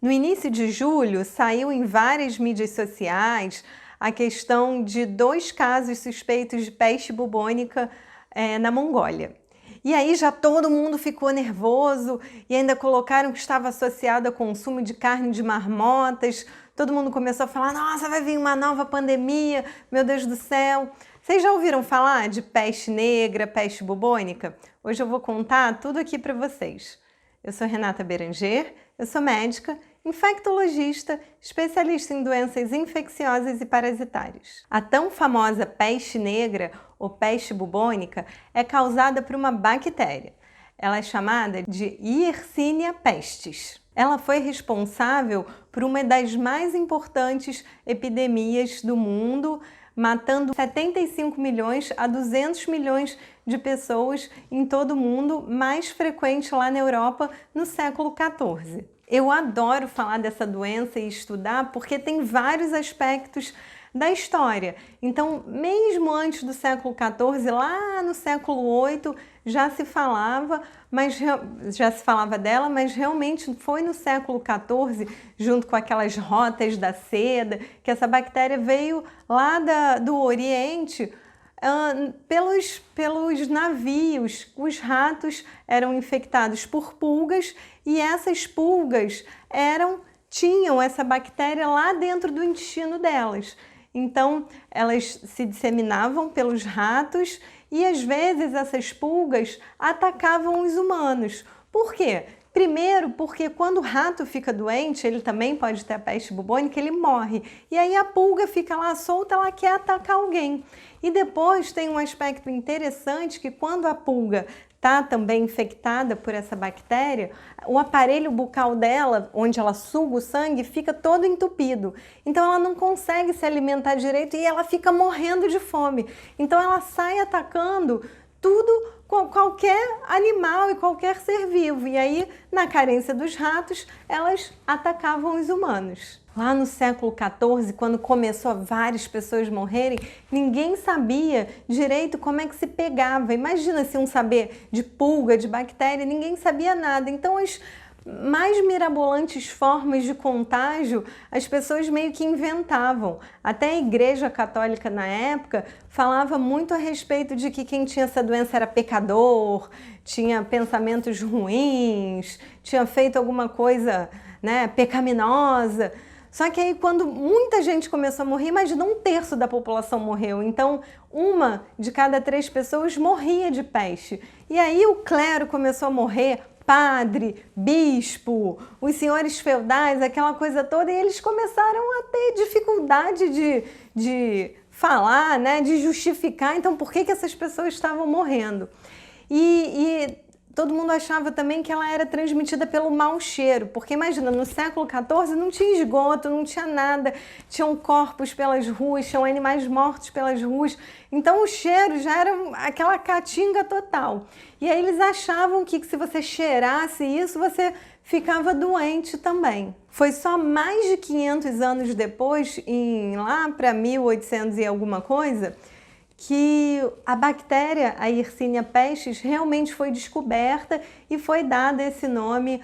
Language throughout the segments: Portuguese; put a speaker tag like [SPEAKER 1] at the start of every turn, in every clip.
[SPEAKER 1] No início de julho, saiu em várias mídias sociais a questão de 2 casos suspeitos de peste bubônica na Mongólia. E aí já todo mundo ficou nervoso e ainda colocaram que estava associado ao consumo de carne de marmotas. Todo mundo começou a falar, nossa, vai vir uma nova pandemia, meu Deus do céu. Vocês já ouviram falar de peste negra, peste bubônica? Hoje eu vou contar tudo aqui para vocês. Eu sou Renata Beranger, eu sou médica, infectologista, especialista em doenças infecciosas e parasitárias. A tão famosa peste negra ou peste bubônica é causada por uma bactéria. Ela é chamada de Yersinia pestis. Ela foi responsável por uma das mais importantes epidemias do mundo, matando 75 milhões a 200 milhões de pessoas em todo o mundo, mais frequente lá na Europa no século XIV. Eu adoro falar dessa doença e estudar porque tem vários aspectos da história. Então, mesmo antes do século XIV, lá no século VIII, já se falava dela, mas realmente foi no século XIV, junto com aquelas rotas da seda, que essa bactéria veio lá do Oriente, pelos navios. Os ratos eram infectados por pulgas e essas pulgas tinham essa bactéria lá dentro do intestino delas. Então, elas se disseminavam pelos ratos e, às vezes, essas pulgas atacavam os humanos. Por quê? Primeiro, porque quando o rato fica doente, ele também pode ter a peste bubônica, ele morre. E aí a pulga fica lá solta, ela quer atacar alguém. E depois tem um aspecto interessante que quando a pulga está também infectada por essa bactéria, o aparelho bucal dela, onde ela suga o sangue, fica todo entupido. Então ela não consegue se alimentar direito e ela fica morrendo de fome. Então ela sai atacando qualquer animal e qualquer ser vivo. E aí, na carência dos ratos, elas atacavam os humanos. Lá no século XIV, quando começou várias pessoas morrerem, ninguém sabia direito como é que se pegava. Imagina se um saber de pulga, de bactéria, ninguém sabia nada. Então, as mais mirabolantes formas de contágio, as pessoas meio que inventavam. Até a Igreja Católica, na época, falava muito a respeito de que quem tinha essa doença era pecador, tinha pensamentos ruins, tinha feito alguma coisa, pecaminosa. Só que aí, quando muita gente começou a morrer, imagina, 1/3 da população morreu. Então, 1 de cada 3 pessoas morria de peste. E aí o clero começou a morrer, padre, bispo, os senhores feudais, aquela coisa toda, e eles começaram a ter dificuldade de falar, de justificar, então, por que essas pessoas estavam morrendo. E todo mundo achava também que ela era transmitida pelo mau cheiro, porque imagina, no século XIV não tinha esgoto, não tinha nada, tinham corpos pelas ruas, tinham animais mortos pelas ruas, então o cheiro já era aquela caatinga total. E aí eles achavam que se você cheirasse isso, você ficava doente também. Foi só mais de 500 anos depois, lá para 1800 e alguma coisa, que a bactéria, a Yersinia pestis, realmente foi descoberta e foi dado esse nome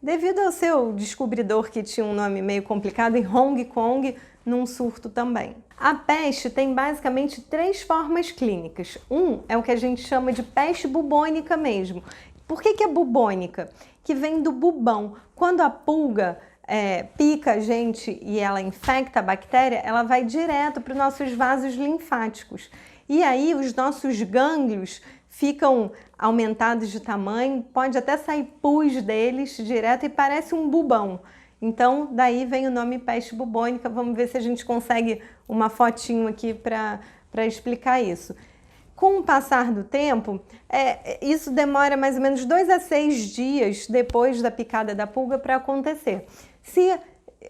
[SPEAKER 1] devido ao seu descobridor, que tinha um nome meio complicado, em Hong Kong, num surto também. A peste tem basicamente 3 formas clínicas. É o que a gente chama de peste bubônica mesmo. Por que é bubônica? Que vem do bubão. Quando a pulga pica a gente e ela infecta a bactéria, ela vai direto para os nossos vasos linfáticos. E aí os nossos gânglios ficam aumentados de tamanho, pode até sair pus deles direto e parece um bubão. Então, daí vem o nome peste bubônica. Vamos ver se a gente consegue uma fotinho aqui para explicar isso. Com o passar do tempo, isso demora mais ou menos 2 a 6 dias depois da picada da pulga para acontecer. Se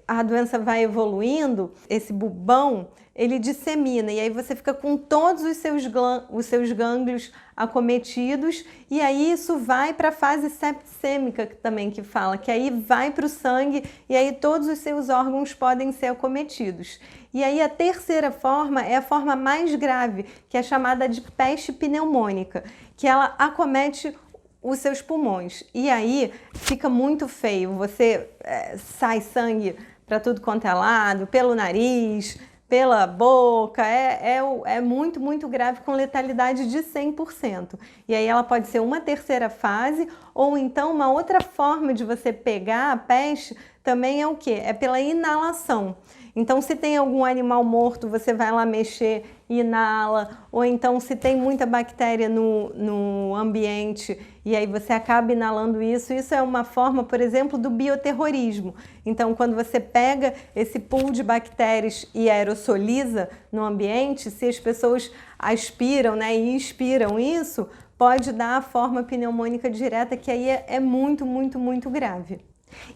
[SPEAKER 1] a doença vai evoluindo, esse bubão, ele dissemina e aí você fica com todos os seus gânglios acometidos e aí isso vai para a fase septicêmica também que fala, que aí vai para o sangue e aí todos os seus órgãos podem ser acometidos. E aí a terceira forma é a forma mais grave, que é chamada de peste pneumônica, que ela acomete os seus pulmões. E aí fica muito feio, você sai sangue para tudo quanto é lado, pelo nariz, pela boca, é muito, muito grave, com letalidade de 100%. E aí ela pode ser uma terceira fase, ou então uma outra forma de você pegar a peste também é o quê? É pela inalação. Então, se tem algum animal morto, você vai lá mexer e inala, ou então se tem muita bactéria no ambiente e aí você acaba inalando isso. Isso é uma forma, por exemplo, do bioterrorismo. Então, quando você pega esse pool de bactérias e aerosoliza no ambiente, se as pessoas aspiram, né, e inspiram isso, pode dar a forma pneumônica direta, que aí é muito, muito, muito grave.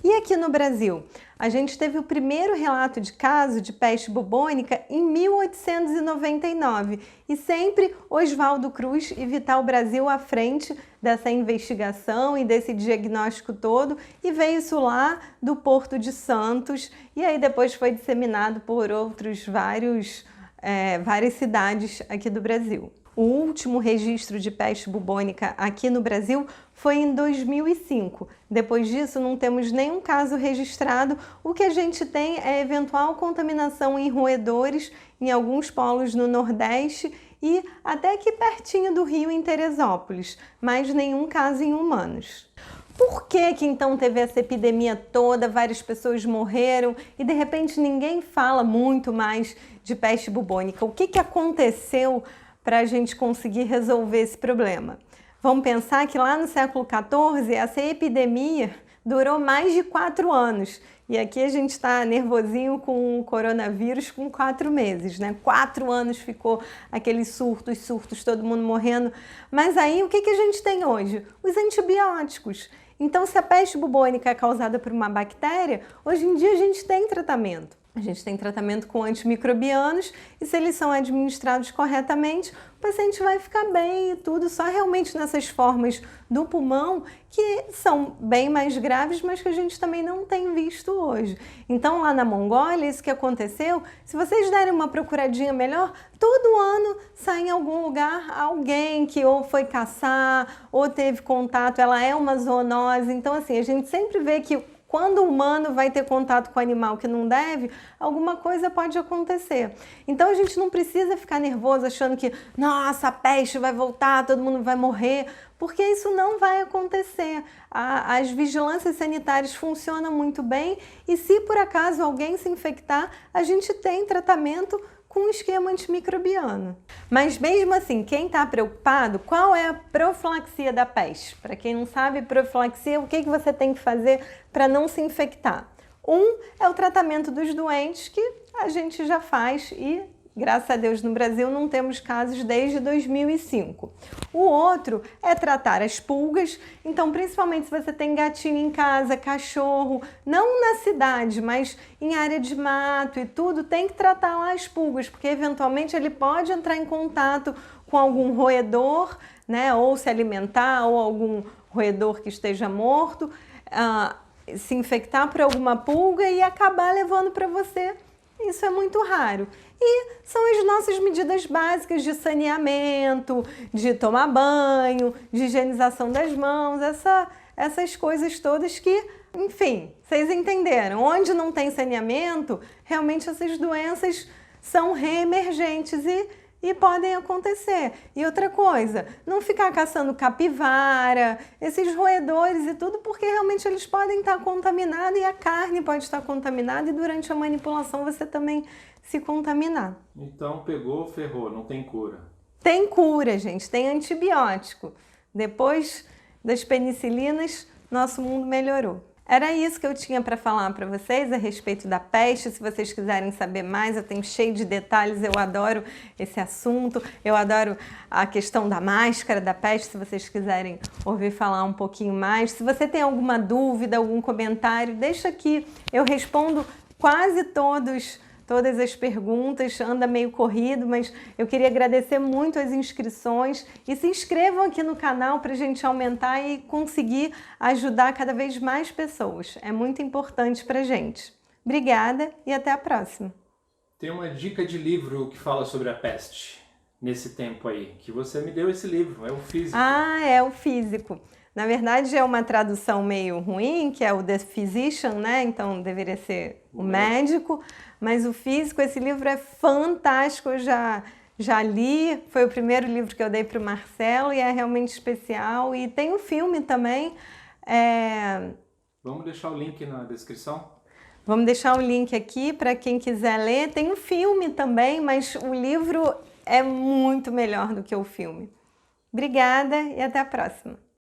[SPEAKER 1] E aqui no Brasil, a gente teve o primeiro relato de caso de peste bubônica em 1899 e sempre Oswaldo Cruz e Vital Brasil à frente dessa investigação e desse diagnóstico todo, e veio isso lá do Porto de Santos e aí depois foi disseminado por várias cidades aqui do Brasil. O último registro de peste bubônica aqui no Brasil foi em 2005. Depois disso, não temos nenhum caso registrado. O que a gente tem é eventual contaminação em roedores em alguns polos no Nordeste e até aqui pertinho do Rio, em Teresópolis, mas nenhum caso em humanos. Por que então teve essa epidemia toda, várias pessoas morreram e de repente ninguém fala muito mais de peste bubônica? O que aconteceu para a gente conseguir resolver esse problema? Vamos pensar que lá no século XIV, essa epidemia durou mais de 4 anos. E aqui a gente está nervosinho com o coronavírus com 4 meses, né? 4 anos ficou aqueles surtos, todo mundo morrendo. Mas aí o que a gente tem hoje? Os antibióticos. Então, se a peste bubônica é causada por uma bactéria, hoje em dia a gente tem tratamento. A gente tem tratamento com antimicrobianos e se eles são administrados corretamente, o paciente vai ficar bem e tudo, só realmente nessas formas do pulmão que são bem mais graves, mas que a gente também não tem visto hoje. Então lá na Mongólia, isso que aconteceu, se vocês derem uma procuradinha melhor, todo ano sai em algum lugar alguém que ou foi caçar ou teve contato, ela é uma zoonose, então assim, a gente sempre vê que quando o humano vai ter contato com o animal que não deve, alguma coisa pode acontecer. Então a gente não precisa ficar nervoso achando que, nossa, a peste vai voltar, todo mundo vai morrer, porque isso não vai acontecer. As vigilâncias sanitárias funcionam muito bem e se por acaso alguém se infectar, a gente tem tratamento com um esquema antimicrobiano. Mas mesmo assim, quem está preocupado, qual é a profilaxia da peste? Para quem não sabe, profilaxia, o que você tem que fazer para não se infectar? Um é o tratamento dos doentes, que a gente já faz e, graças a Deus, no Brasil não temos casos desde 2005. O outro é tratar as pulgas, então principalmente se você tem gatinho em casa, cachorro, não na cidade, mas em área de mato e tudo, tem que tratar lá as pulgas, porque eventualmente ele pode entrar em contato com algum roedor, né, ou se alimentar, ou algum roedor que esteja morto, se infectar por alguma pulga e acabar levando para você. Isso é muito raro. E são as nossas medidas básicas de saneamento, de tomar banho, de higienização das mãos, essas coisas todas que, enfim, vocês entenderam. Onde não tem saneamento, realmente essas doenças são reemergentes e podem acontecer. E outra coisa, não ficar caçando capivara, esses roedores e tudo, porque realmente eles podem estar contaminados e a carne pode estar contaminada e durante a manipulação você também se contaminar.
[SPEAKER 2] Então pegou, ferrou, não tem cura.
[SPEAKER 1] Tem cura, gente, tem antibiótico. Depois das penicilinas, nosso mundo melhorou. Era isso que eu tinha para falar para vocês a respeito da peste. Se vocês quiserem saber mais, eu tenho cheio de detalhes, eu adoro esse assunto, eu adoro a questão da máscara da peste, se vocês quiserem ouvir falar um pouquinho mais. Se você tem alguma dúvida, algum comentário, deixa aqui, eu respondo quase todas as perguntas, anda meio corrido, mas eu queria agradecer muito as inscrições e se inscrevam aqui no canal para a gente aumentar e conseguir ajudar cada vez mais pessoas. É muito importante para a gente. Obrigada e até a próxima.
[SPEAKER 2] Tem uma dica de livro que fala sobre a peste nesse tempo aí, que você me deu esse livro, é o Físico.
[SPEAKER 1] Ah, é o Físico. Na verdade, é uma tradução meio ruim, que é o The Physician, né? Então deveria ser o médico, mas o físico, esse livro é fantástico, eu já li, foi o primeiro livro que eu dei para o Marcelo e é realmente especial. E tem um filme também.
[SPEAKER 2] Vamos deixar o link na descrição?
[SPEAKER 1] Vamos deixar o link aqui para quem quiser ler. Tem um filme também, mas o livro é muito melhor do que o filme. Obrigada e até a próxima!